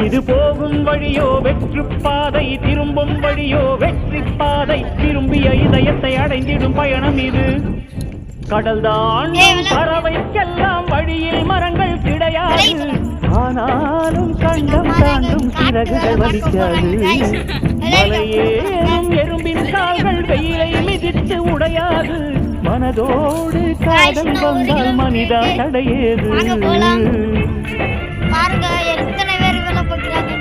இது போகும் வழியோ வெற்று பாதை, திரும்பும் வழியோ வெற்றி பாதை, திரும்பிய இதயத்தை அடைந்திடும் பயணம் இது. கடல் தாண்டும் பறவைக்கெல்லாம் வழியில் மரங்கள் கிடையாது, ஆனாலும் கண்டம் தாண்டும் சிறகுகள் வலிக்காது. மலையேறும் எறும்பின் கால்கள் வெயிலை மிதித்து உடையாது, மனதோடு காதல் வந்தால் மனிதா தடையேது. பாருங்க எத்தனை பேர் வேலை பார்க்குறாங்க.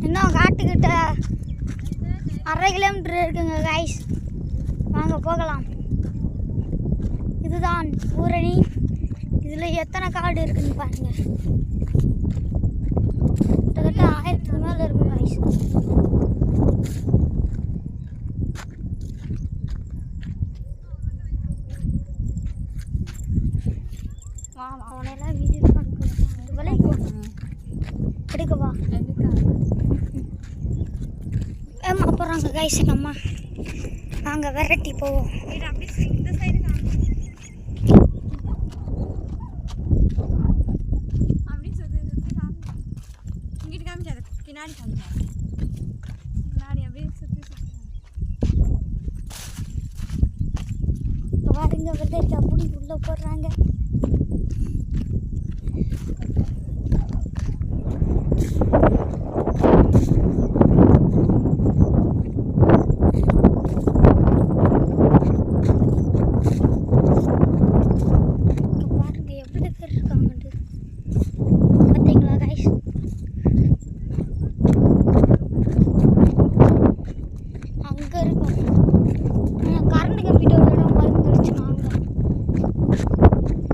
இன்னும் காட்டுக்கிட்ட 1/2 கிலோமீட்டர் இருக்குங்க கைஸ், வாங்க போகலாம். இதுதான் ஊரணி. இதில் எத்தனை காடு இருக்குன்னு பாருங்க. கிட்டத்தட்ட 1000க்கு மேலே இருக்கும் கைஸ். அவனெல்லாம் வீடியோ எடுக்கவா ஏமா போகிறாங்க கைஸ். நம்ம நாங்கள் விரட்டி போவோம். பாருங்க விரட்டி அப்படி உள்ள போடுறாங்க. அங்க இருக்கும்